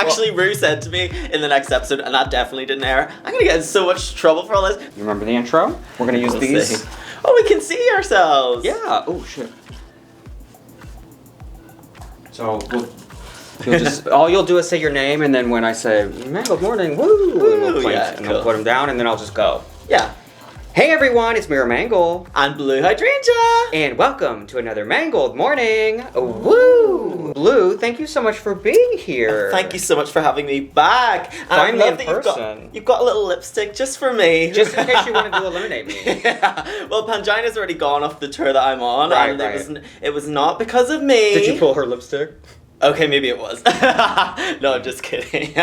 Actually, Rue said to me in the next episode, and that definitely didn't air, I'm gonna get in so much trouble for all this. You remember the intro? We're gonna use these. See. Oh, we can see ourselves. Yeah. Oh shit. So you'll just all you'll do is say your name, and then when I say Mangle morning, woo, and we'll point, and we'll put them down, and then I'll just go. Yeah. Hey everyone, it's Mera Mangle. And Blu Hydrangea. And welcome to another Mangled morning. Woo! Blue, thank you so much for being here. Thank you so much for having me back. And Finally I love in that person. You've got a little lipstick just for me. Just in case you wanted to eliminate me. Yeah. Well, Pangina's already gone off the tour that I'm on. Right, and right. It was not because of me. Did you pull her lipstick? Okay, maybe it was. No, I'm just kidding.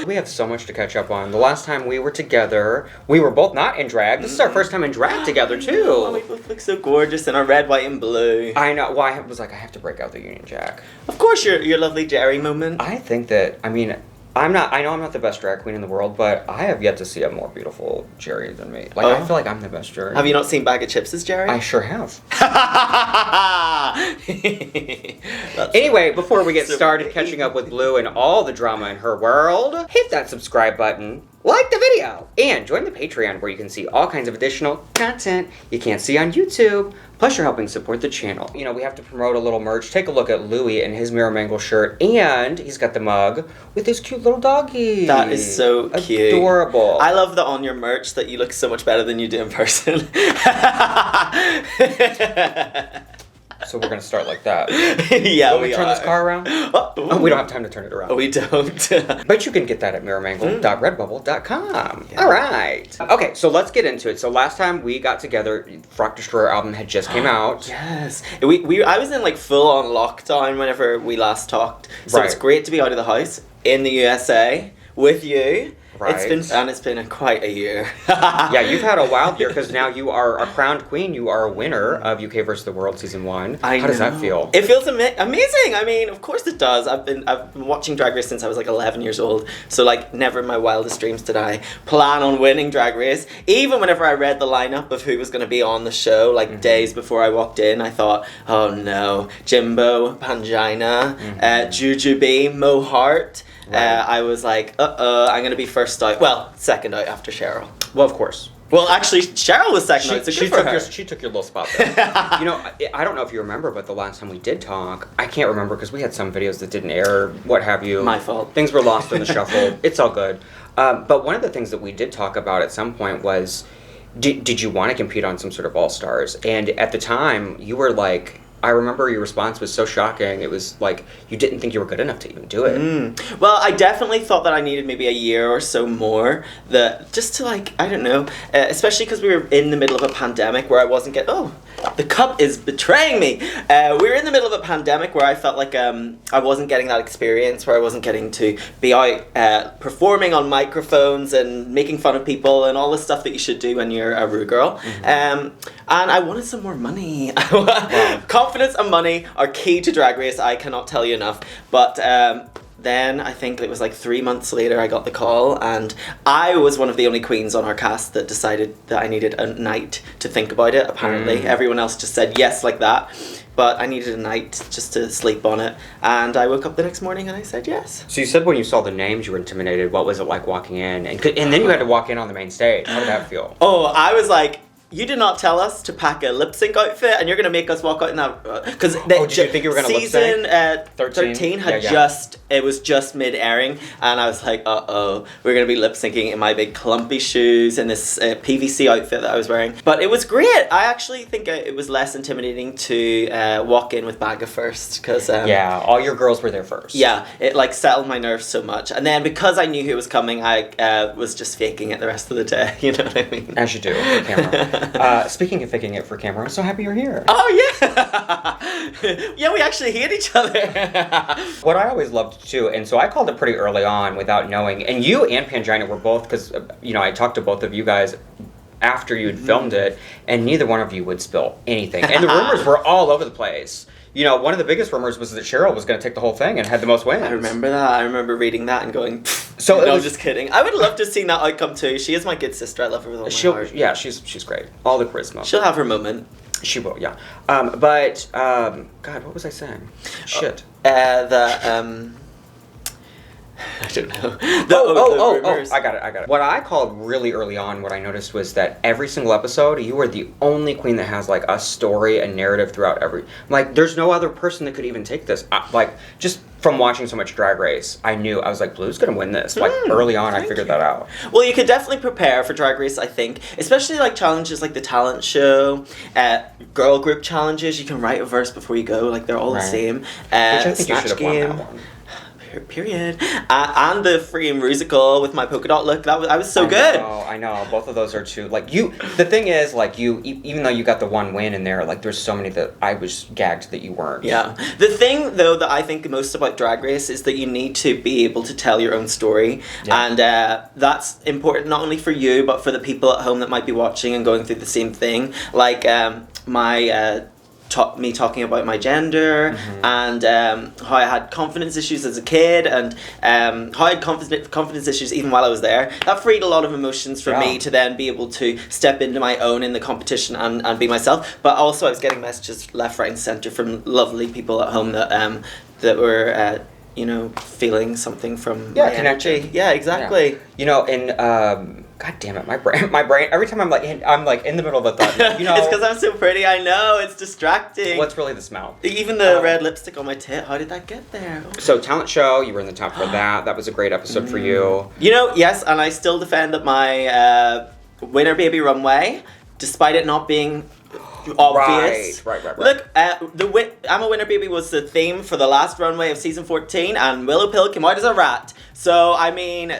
We have so much to catch up on. The last time we were together, we were both not in drag. This is our first time in drag together, too. Oh, we both look so gorgeous in our red, white, and blue. I know. Well, I was like, I have to break out the Union Jack. Of course, your lovely Jerry moment. I think that, I mean, I know I'm not the best drag queen in the world, but I have yet to see a more beautiful Jerry than me. Like, I feel like I'm the best Jerry. Have you not seen Bag of Chips as Jerry? I sure have. Anyway, before we get started catching up with Blue and all the drama in her world, hit that subscribe button, like the video, and join the Patreon where you can see all kinds of additional content you can't see on YouTube. Plus, you're helping support the channel. You know, we have to promote a little merch. Take a look at Louie and his Mera Mangle shirt, and he's got the mug with his cute little doggy. That is so cute. Adorable. I love that on your merch that you look so much better than you do in person. So we're gonna start like that. Yeah, Will we turn this car around? Oh, we don't have time to turn it around. Oh, we don't. But you can get that at meramangle.redbubble.com. All right. Okay, so let's get into it. So last time we got together, Frock Destroyer album had just came out. Yes. I was in like full on lockdown whenever we last talked. So It's great to be out of the house in the USA with you. Right. It's been quite a year. Yeah, you've had a wild year because now you are a crowned queen. You are a winner of UK vs. the World Season 1. How does that feel? It feels amazing. I mean, of course it does. I've been watching Drag Race since I was like 11 years old. So like never in my wildest dreams did I plan on winning Drag Race. Even whenever I read the lineup of who was going to be on the show, like days before I walked in, I thought, oh no, Jimbo, Pangina, Jujubee, Mo Hart. Right. I was like, I'm going to be first out. Well, second out after Cheryl. Well, of course. Well, actually, Cheryl was second out, so good for her. She took your little spot there. You know, I don't know if you remember, but the last time we did talk, I can't remember because we had some videos that didn't air, what have you. My fault. Things were lost in the shuffle. It's all good. But one of the things that we did talk about at some point was, did you want to compete on some sort of All-Stars? And at the time, you were like... I remember your response was so shocking. It was like you didn't think you were good enough to even do it. Well, I definitely thought that I needed maybe a year or so more. Just to like, I don't know, especially because we were in the middle of a pandemic where I wasn't getting, the cup is betraying me. We were in the middle of a pandemic where I felt like I wasn't getting that experience, where I wasn't getting to be out performing on microphones and making fun of people and all the stuff that you should do when you're a Ru girl. And I wanted some more money. Wow. Confidence and money are key to Drag Race. I cannot tell you enough. But then I think it was like 3 months later I got the call, and I was one of the only queens on our cast that decided that I needed a night to think about it. Apparently everyone else just said yes like that, but I needed a night just to sleep on it, and I woke up the next morning and I said yes. So you said when you saw the names you were intimidated. What was it like walking in? And then you had to walk in on the main stage. How did that feel? Oh, I was like, you did not tell us to pack a lip sync outfit, and you're going to make us walk out in that... Because did you think you were going to lip sync? Season 13 had it was just mid-airing, and I was like, we're going to be lip syncing in my big clumpy shoes and this PVC outfit that I was wearing. But it was great. I actually think it was less intimidating to walk in with Baga first, because... all your girls were there first. Yeah, it like settled my nerves so much. And then because I knew who was coming, I was just faking it the rest of the day, you know what I mean? As you do, on camera. Speaking of faking it for camera, I'm so happy you're here. Oh, yeah. Yeah, we actually hate each other. What I always loved, too, and so I called it pretty early on without knowing, and you and Pangina were both, because, I talked to both of you guys after you'd filmed it, and neither one of you would spill anything. And the rumors were all over the place. One of the biggest rumors was that Cheryl was going to take the whole thing and had the most wins. I remember that. I remember reading that and going, I'm just kidding. I would love to have seen that outcome too. She is my good sister. I love her with all my heart. Yeah, she's great. All the charisma. She'll have her moment. She will, yeah. God, what was I saying? Shit. don't know. Oh, I got it. What I called really early on, what I noticed was that every single episode, you are the only queen that has, like, a story and narrative throughout every... Like, there's no other person that could even take this. Just from watching so much Drag Race, I was like, Blue's gonna win this. Like, early on, I figured that out. Well, you could definitely prepare for Drag Race, I think. Especially, like, challenges like the talent show, girl group challenges. You can write a verse before you go. Like, they're all the same. Which I think you should have won that one. Period. And the freaking musical with my polka dot look. I was so good. I know. Both of those are two. Like, the thing is, like, even though you got the one win in there, like, there's so many that I was gagged that you weren't. Yeah. The thing, though, that I think most about Drag Race is that you need to be able to tell your own story. Yeah. And that's important not only for you, but for the people at home that might be watching and going through the same thing. Like, me talking about my gender and how I had confidence issues as a kid and how I had confidence issues even while I was there. That freed a lot of emotions for me to then be able to step into my own in the competition and be myself. But also I was getting messages left, right and centre from lovely people at home that were feeling something from my energy. Yeah, exactly. Yeah. You know, and God damn it, my brain. Every time I'm like in the middle of a thought. You know, it's because I'm so pretty. I know it's distracting. What's really the smell? Even the red lipstick on my tit. How did that get there? So talent show, you were in the top for that. That was a great episode for you. You know, yes, and I still defend that my Winner Baby Runway, despite it not being obvious. Right. Look, I'm a Winner Baby was the theme for the last runway of season 14, and Willow Pill came out as a rat. So I mean,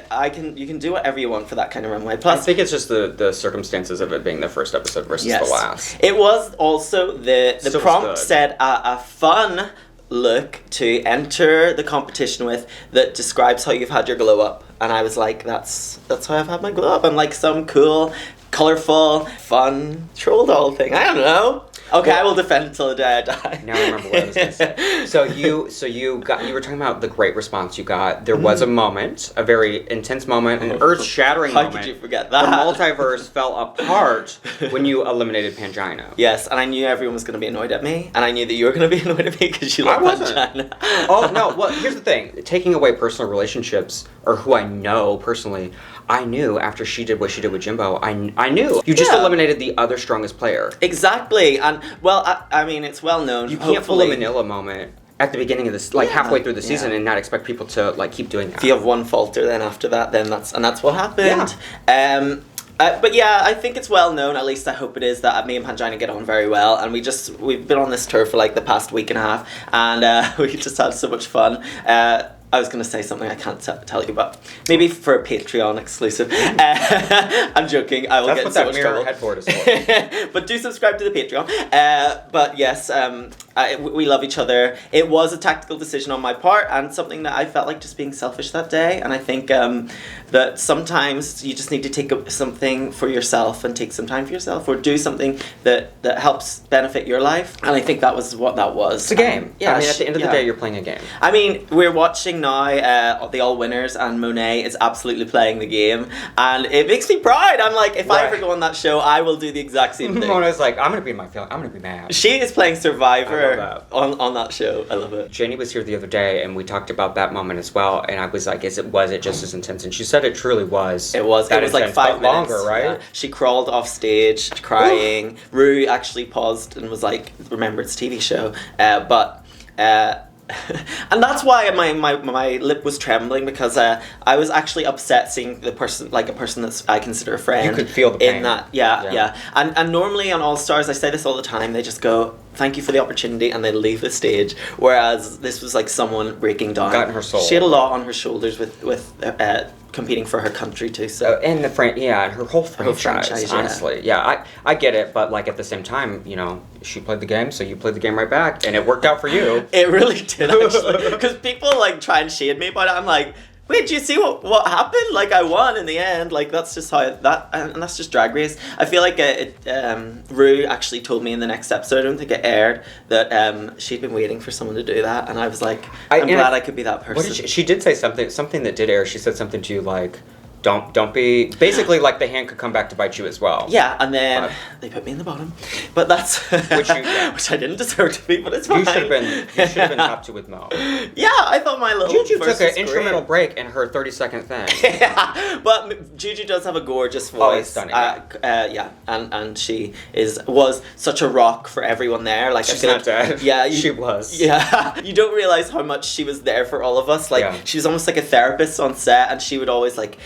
you can do whatever you want for that kind of runway. Plus, I think it's just the circumstances of it being the first episode versus the last. It was also the prompt said a fun look to enter the competition with that describes how you've had your glow up, and I was like, that's how I've had my glow up. I'm like some cool, colorful, fun troll doll thing. I don't know. Okay, I will defend until the day I die. Now I remember what I was going to say. So you were talking about the great response you got. There was a moment, a very intense moment, an earth-shattering moment. How could you forget that? The multiverse fell apart when you eliminated Pangina. Yes, and I knew everyone was going to be annoyed at me, and I knew that you were going to be annoyed at me because you love Pangina. Oh, no, well, here's the thing. Taking away personal relationships, or who I know personally, I knew after she did what she did with Jimbo, I knew. You just eliminated the other strongest player. Exactly. And, well, I mean, it's well known. You can't pull a Manila moment at the beginning of this, like halfway through the season and not expect people to, like, keep doing that. If you have one falter, then after that, then that's what happened. Yeah. But yeah, I think it's well known, at least I hope it is, that me and Pangina get on very well, and we've been on this tour for like the past week and a half, and we just had so much fun. I was going to say something I can't tell you about. Maybe for a Patreon exclusive. I'm joking. I will get in so much trouble. That's what that mirror headboard is for. But do subscribe to the Patreon. But yes, we love each other. It was a tactical decision on my part and something that I felt like just being selfish that day. And I think that sometimes you just need to take something for yourself and take some time for yourself, or do something that helps benefit your life. And I think that was what that was. It's a game. Yeah, I mean, at the end of the day, you're playing a game. I mean, we're watching now the All Winners, and Monet is absolutely playing the game, and it makes me proud. I'm like, if I ever go on that show, I will do the exact same thing. Monet's like, I'm gonna be in my feeling. I'm gonna be mad. She is playing Survivor on that show. I love it. Janie was here the other day, and we talked about that moment as well. And I was like, was it just as intense? And she said it truly was. It was. It was like 5 minutes longer, right? Yeah. She crawled off stage crying. Rue actually paused and was like, "Remember, it's a TV show." And that's why my lip was trembling, because I was actually upset seeing a person that I consider a friend. You could feel the pain. In that, yeah. And normally on All Stars, I say this all the time, they just go, "Thank you for the opportunity," and they leave the stage. Whereas this was like someone breaking down. Got in her soul. She had a lot on her shoulders with competing for her country too. So and her whole franchise, honestly. Yeah, I get it, but like at the same time, you know, she played the game, so you played the game right back, and it worked out for you. It really did, actually, because people like try and shade me about it. I'm like, wait, do you see what happened? Like, I won in the end. Like, that's just how and that's just Drag Race. I feel like Rue actually told me in the next episode, I don't think it aired, that she'd been waiting for someone to do that, and I was like, I'm glad I could be that person. What did she did say something that did air. She said something to you like, Don't be... Basically, like, the hand could come back to bite you as well. Yeah, and then they put me in the bottom. But that's... Which I didn't deserve to be, but it's fine. You should have been top 2 with Mo. Yeah, I thought my little Juju verse took an was instrumental great. break in her 30-second thing. Yeah, but Juju does have a gorgeous voice. Oh, it's stunning. Yeah, and she was such a rock for everyone there. Like, She's I feel not dead. Yeah, she was. Yeah, you don't realize how much she was there for all of us. Like, she was almost like a therapist on set, and she would always like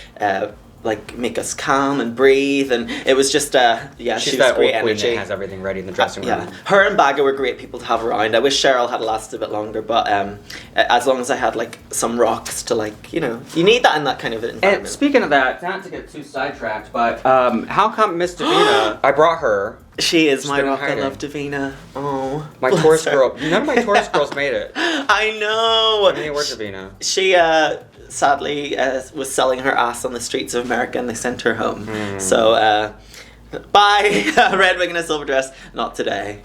make us calm and breathe, and it was just she's she was that great old queen energy. that has everything ready in the dressing room. Yeah, her and Baga were great people to have around. I wish Cheryl had lasted a bit longer, but as long as I had like some rocks to like, you need that in that kind of environment. And speaking of that, not to get too sidetracked, but how come Miss Davina? I brought her. She is She's my been rock. hiding. I love Davina. Oh, My bless Taurus her. girl. None of my Taurus girls made it. I know. Any word, Davina? She sadly was selling her ass on the streets of America, and they sent her home. So bye, red wig and a silver dress. Not today.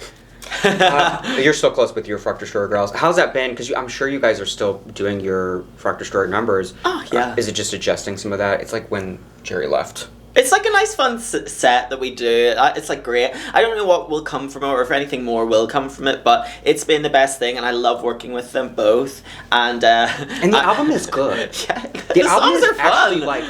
You're still close with your Frock Destroyer girls. How's that been? Because I'm sure you guys are still doing your Frock Destroyer numbers. Oh yeah. Is it just adjusting some of that? It's like when Jerry left. It's like a nice fun set that we do. It's like great. I don't know what will come from it or if anything more will come from it, but it's been the best thing, and I love working with them both. And the album is good. Yeah, the album songs is are fun. actually like...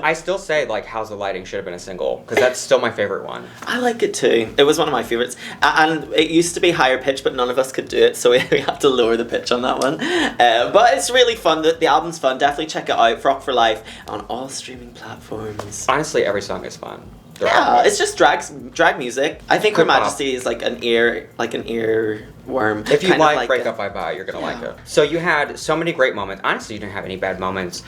I still say like How's the Lighting should have been a single, because that's still my favorite one. I like it too. It was one of my favorites. And it used to be higher pitch, but none of us could do it, so we had to lower the pitch on that one. But it's really fun. The album's fun. Definitely check it out. Frock for Life on all streaming platforms. Honestly, every song is fun. Yeah, it's just drag music. I think Her Good pop. Majesty is like an earworm. If you Kinda like Break Up Bye Bye, you're gonna like it. So you had so many great moments. Honestly, you didn't have any bad moments.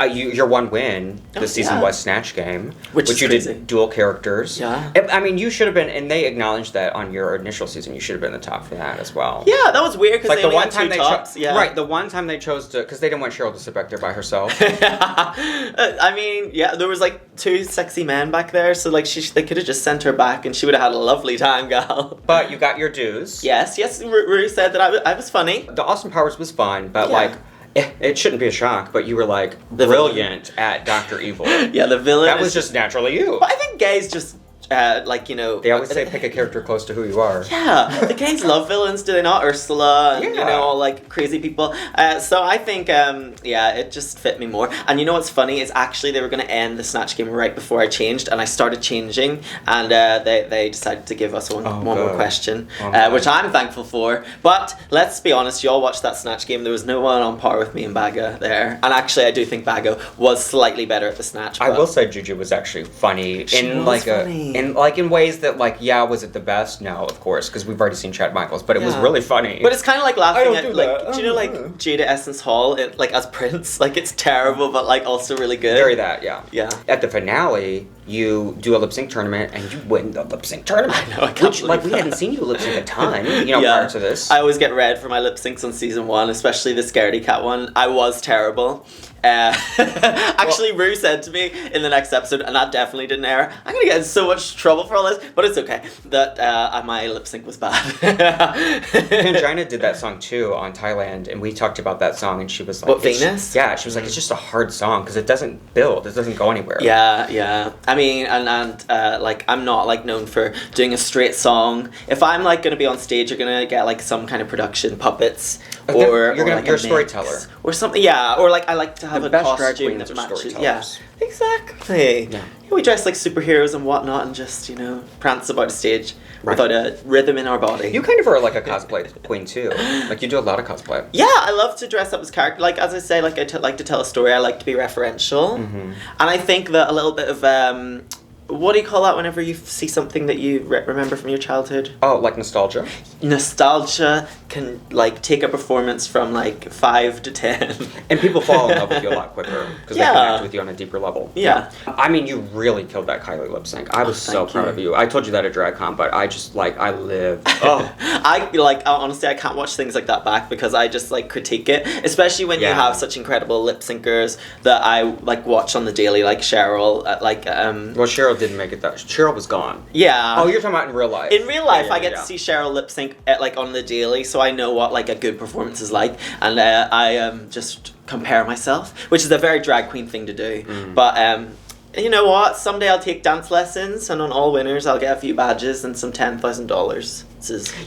Your one win this season was Snatch Game, which is you crazy. did dual characters. Yeah. I mean, you should have been, and they acknowledged that on your initial season. You should have been the top for that as well. Yeah, that was weird because Like they the only one had time two tops. right? The one time they chose to, because they didn't want Cheryl to sit back there by herself. I mean, yeah, there was like 2 sexy men back there, so like they could have just sent her back, and she would have had a lovely time, gal. But you got your dues. Yes, Rue said that I was funny. The Austin Powers was fun, but Yeah. like. It shouldn't be a shock, but you were like brilliant at Dr. Evil. Yeah, the villain. That was just naturally you. But I think gays just they always say pick a character close to who you are. Yeah, the gays love villains, do they not? Ursula, and all like crazy people. So I think it just fit me more. And you know what's funny is actually they were going to end the Snatch Game right before I changed, and I started changing, and they decided to give us one more question, which I'm thankful for. But let's be honest, you all watched that Snatch Game. There was no one on par with me and Baga there, and actually I do think Baga was slightly better at the Snatch. I will say Juju was actually funny in ways that was it the best? No, of course, because we've already seen Chad Michaels, but it was really funny. But it's kind of like laughing at do do you know like Jada Essence Hall as Prince? Like it's terrible, but like also really good. Very that, yeah. Yeah. At the finale, you do a lip sync tournament and you win the lip sync tournament. I know, I can't believe we that. hadn't seen you lip sync a ton, prior to this. I always get red for my lip syncs on season 1, especially the Scaredy Cat one. I was terrible. Actually, Rue said to me in the next episode, and that definitely didn't air, I'm gonna get in so much trouble for all this, but it's okay, that my lip sync was bad. Pangina did that song too on Thailand, and we talked about that song, and she was like... What, Venus? Yeah, she was like, it's just a hard song, because it doesn't build, it doesn't go anywhere. Yeah. I mean, and I'm not like known for doing a straight song. If I'm like gonna be on stage, you're gonna get like some kind of production, puppets, you're a a storyteller. mix, or something. Yeah, or like I like to have The a best drag costume queens that are matches. storytellers. Yeah, exactly. Yeah. We dress like superheroes and whatnot, and just prance about a stage Right. without a rhythm in our body. You kind of are like a cosplay queen too. Like you do a lot of cosplay. Yeah, I love to dress up as character. Like as I say, like like to tell a story. I like to be referential, and I think that a little bit of what do you call that whenever you see something that you remember from your childhood? Oh, like nostalgia? Nostalgia can like take a performance from like 5 to 10. And people fall in love with you a lot quicker because they connect with you on a deeper level. Yeah. I mean, you really killed that Kylie lip sync. I was so proud of you. I told you that at DragCon, but I just I live. Oh. Honestly, I can't watch things like that back because I just like critique it, especially when you have such incredible lip syncers that I like watch on the daily, like Cheryl, Well, Cheryl didn't make it that. Cheryl was gone. Yeah. Oh, you're talking about in real life. In real life, I get to see Cheryl lip sync on the daily, so I know what like a good performance is like, and I just compare myself, which is a very drag queen thing to do. But you know what? Someday I'll take dance lessons, and on all winners, I'll get a few badges and some $10,000.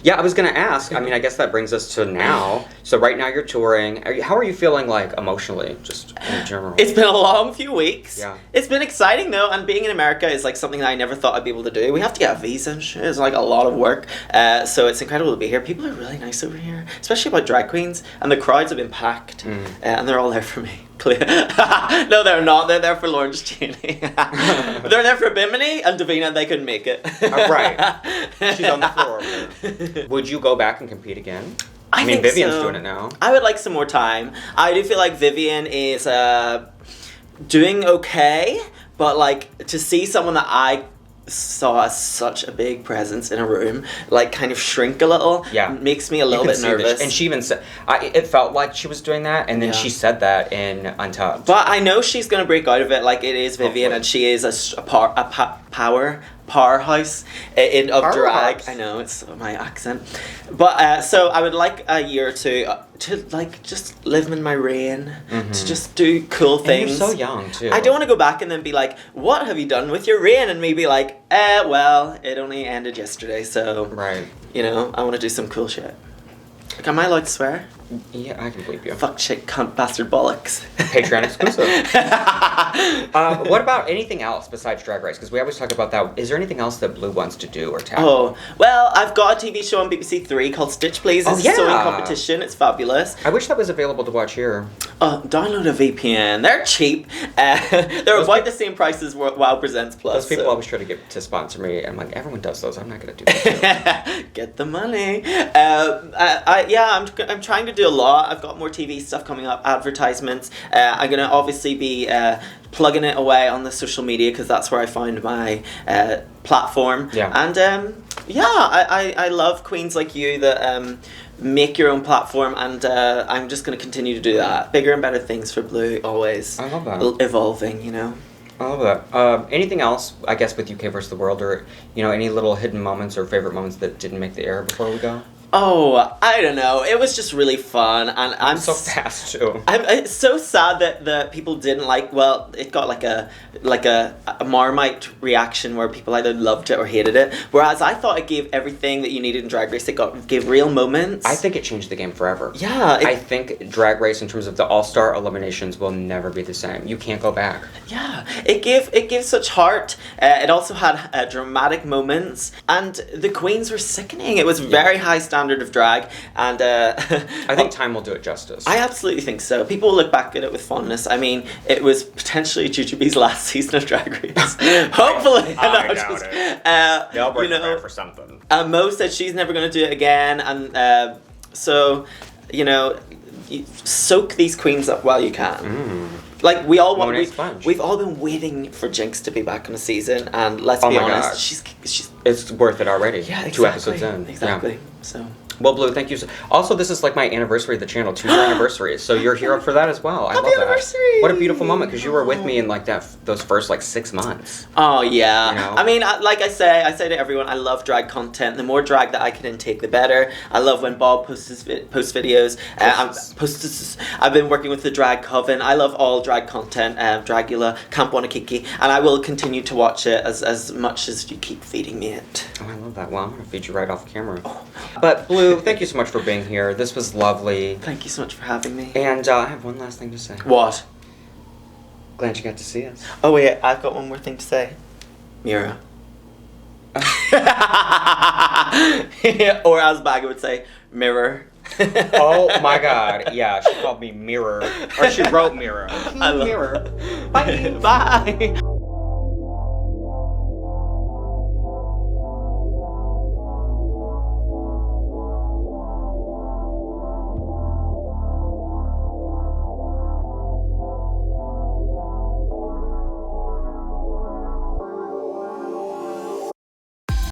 Yeah, I was gonna ask. I mean, I guess that brings us to now. So right now you're touring. How are you feeling, like, emotionally, just in general? It's been a long few weeks. Yeah. It's been exciting though, and being in America is like something that I never thought I'd be able to do. We have to get a visa and shit. It's like a lot of work. So it's incredible to be here. People are really nice over here, especially about drag queens, and the crowds have been packed, and they're all there for me. No, they're not. They're there for Lawrence Cheney. They're there for Bimini and Davina. They couldn't make it. Right. She's on the floor. Would you go back and compete again? I mean, think Vivian's so. doing it now. I would like some more time. I do feel like Vivian is doing okay, but like to see someone that I saw as such a big presence in a room, like kind of shrink a little, makes me a little bit nervous. And she even said, it felt like she was doing that, and then she said that in Untucked. But I know she's gonna break out of it. Like, it is Vivian, and she is a powerhouse of drag. I know, it's my accent. But so I would like a year or two to like just live in my reign, to just do cool things. And you're so young too. I don't want to go back and then be like, what have you done with your reign? And me be like, well, it only ended yesterday, so you know, I want to do some cool shit. Like, am I allowed to swear? Yeah, I can believe you. Fuck, shit, cunt, bastard, bollocks. Patreon exclusive. What about anything else besides Drag Race? Because we always talk about that. Is there anything else that Blu wants to do or tackle? Oh, well, I've got a TV show on BBC Three called Stitch Please. It's a sewing competition. It's fabulous. I wish that was available to watch here. Download a VPN. They're cheap. They're about the same price as WoW Presents Plus. Those people always try to get to sponsor me. I'm like, everyone does those. I'm not going to do that. Get the money. I'm trying to do a lot. I've got more TV stuff coming up, advertisements. I'm going to obviously be plugging it away on the social media, because that's where I find my platform. Yeah. And I love queens like you that make your own platform, and I'm just going to continue to do that. Bigger and better things for Blu, always. I love that. Evolving, you know. I love that. Anything else, I guess, with UK versus the World, or, you know, any little hidden moments or favorite moments that didn't make the air before we go? Oh, I don't know. It was just really fun, and I'm so fast too. It's so sad that the people didn't like. Well, it got like a Marmite reaction where people either loved it or hated it. Whereas I thought it gave everything that you needed in Drag Race. It gave real moments. I think it changed the game forever. Yeah, I think Drag Race, in terms of the all-star eliminations, will never be the same. You can't go back. Yeah, it gave such heart. It also had dramatic moments, and the queens were sickening. It was very high standard of drag, and I think time will do it justice. I absolutely think so. People will look back at it with fondness. I mean, it was potentially Jujubee's last season of Drag Race. Hopefully. I doubt it. They'll break there for something. Mo said she's never going to do it again, and so, you know, soak these queens up while you can. Like, we've all been waiting for Jinx to be back in the season, and let's be honest, she's it's worth it already. Yeah, exactly. 2 episodes in. Exactly. Yeah. So. Well, Blu, thank you. Also, this is like my anniversary of the channel, 2-year anniversary. So you're here for that as well. I love that. Anniversary! What a beautiful moment, because you were with me in like those first like 6 months. Oh yeah. You know? I mean, like I say to everyone, I love drag content. The more drag that I can intake, the better. I love when Bob posts videos. I've been working with the Drag Coven. I love all drag content. Dragula, Camp Wanakiki, and I will continue to watch it as much as you keep feeding me it. Oh, I love that. Well, I'm gonna feed you right off camera. But Blu, thank you so much for being here. This was lovely. Thank you so much for having me. And I have one last thing to say. What? Glad you got to see us. Oh wait, I've got one more thing to say. Mera. Or as Bagga would say, mirror. Oh my god. Yeah, she called me Mirror. Or she wrote Mirror. I love Mirror. Bye. Bye.